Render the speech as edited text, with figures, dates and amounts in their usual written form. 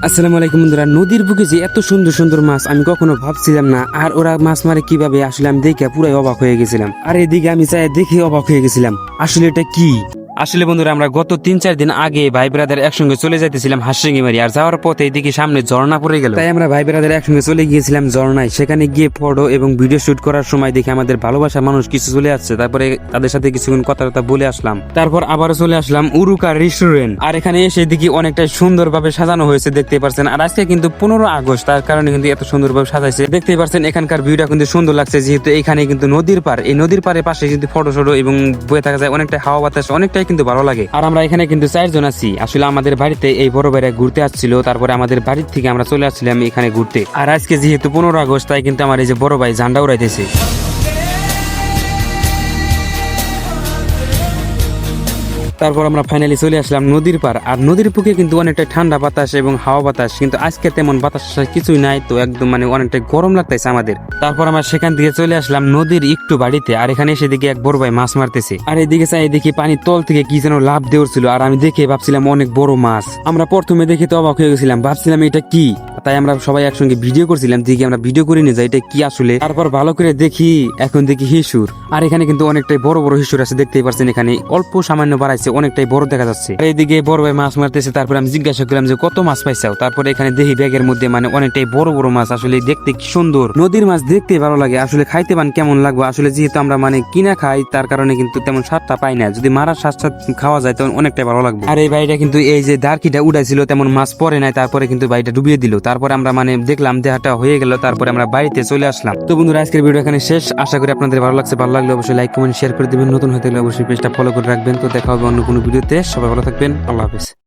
আসসালামু আলাইকুম বন্ধুরা, নদীর বুকে যে এত সুন্দর সুন্দর মাছ আমি কখনো ভাবছিলাম না। আর ওরা মাছ মারে কিভাবে, আসলে আমি দেখে পুরাই অবাক হয়ে গেছিলাম। আর এদিকে আমি চাই দেখে অবাক হয়ে গেছিলাম, আসলে এটা কি। আসলে বন্ধুরা, আমরা গত 3-4 দিন আগে ভাই ব্রাদার একসঙ্গে চলে যাইতেছিলাম হাঁসিমারি। আর যাওয়ার পথে এদিকে সামনে ঝর্ণা পড়ে গেল, তাই আমরা ভাই ব্রাদার একসঙ্গে চলে গিয়েছিলাম ঝর্ণায়। সেখানে গিয়ে ফটো এবং ভিডিও শুট করার সময় দেখে আমাদের ভালোবাসার মানুষ কিছু চলে আসছে। তারপরে তাদের সাথে কিছুক্ষণ কথা বলে আসলাম, তারপর আবারও চলে আসলাম উরুকা রেস্টুরেন্ট। আর এখানে এসে দেখি অনেকটাই সুন্দরভাবে সাজানো হয়েছে, দেখতে পারছেন। আর আজকে কিন্তু 15 আগস্ট, তার কারণে কিন্তু এত সুন্দরভাবে সাজাইছে, দেখতে পারছেন। এখানকার ভিউটা কিন্তু সুন্দর লাগছে, যেহেতু এখানে কিন্তু নদীর পার, এই নদীর পারে পাশে কিন্তু ফটো এবং বয়ে থাকা যায়, অনেকটা হাওয়া বাতাস, অনেকটাই কিন্তু ভালো লাগে। আর আমরা এখানে কিন্তু 4 জন আছি। আসলে আমাদের বাড়িতে এই বড় ভাইরা ঘুরতে আসছিল, তারপরে আমাদের বাড়ির থেকে আমরা চলে আসছিলাম এখানে ঘুরতে। আর আজকে যেহেতু 15 আগস্ট, তাই কিন্তু আমার এই যে বড় ভাই ঝান্ডা উড়াইতেছে। তারপর আমরা ফাইনালি চলে আসলাম নদীর পার। আর নদীর বুকে কিন্তু অনেকটা ঠান্ডা বাতাস এবং হাওয়া বাতাস, কিন্তু আজকে তেমন বাতাস কিছুই নাই, তো একদম অনেকটা গরম লাগতেছে আমাদের। তারপর আমরা সেখান থেকে চলে আসলাম নদীর একটু বাড়িতে। আর এখানে এসে দেখি এক বড় ভাই মাছ মারতেছে। আর এদিকে চাই দেখি পানির তল থেকে কি যেন লাভ দেওয়ার, আর আমি দেখে ভাবছিলাম অনেক বড় মাছ। আমরা প্রথমে দেখে তো অবাক হয়ে গেছিলাম, ভাবছিলাম এটা কি। তাই আমরা সবাই একসঙ্গে ভিডিও করছিলাম, দেখি আমরা ভিডিও করে নিয়ে যাই এটা কি আসলে। তারপর ভালো করে দেখি, এখন দেখি হিসুর। আর এখানে কিন্তু অনেকটাই বড় বড় হিসুর আছে, দেখতেই পারছেন। এখানে অল্প সামান্য বাড়াইছে, অনেকটাই বড় দেখা যাচ্ছে। আর এইদিকে বড় ভাই মাছ মারতেছে। তারপর আমি জিজ্ঞাসা করলাম যে কত মাছ পাইছাও। তারপরে এখানে দেখি ব্যাগের মধ্যে অনেকটাই বড় বড় মাছ। আসলে দেখতে কি সুন্দর, নদীর মাছ দেখতে ভালো লাগে। আসলে খাইতে কেমন লাগবে, আসলে যেহেতু আমরা কিনা খাই, তার কারণে কিন্তু তেমন স্বাদটা পাই না। যদি মারার স্বাদ খাওয়া যায় তখন অনেকটাই ভালো লাগবে। আর এই ভাইটা কিন্তু এই যে দারকিটা উড়াইছিল, তেমন মাছ পরে নাই, তারপরে কিন্তু ভাইটা ডুবিয়ে দিল। তারপরে আমরা দেখলাম দেহাটা হয়ে গেল, তারপরে আমরা বাড়িতে চলে আসলাম। তো বন্ধুরা, আজকের ভিডিও এখানে শেষ। আশা করি আপনাদের ভালো লাগছে। ভালো লাগলে অবশ্যই লাইক কমেন্ট শেয়ার করে দিবেন। নতুন হয়ে থাকলে অবশ্যই পেজটা ফলো করে রাখবেন। তো দেখা হবে অন্য কোনো ভিডিওতে। সবাই ভালো থাকবেন। আল্লাহ হাফেজ।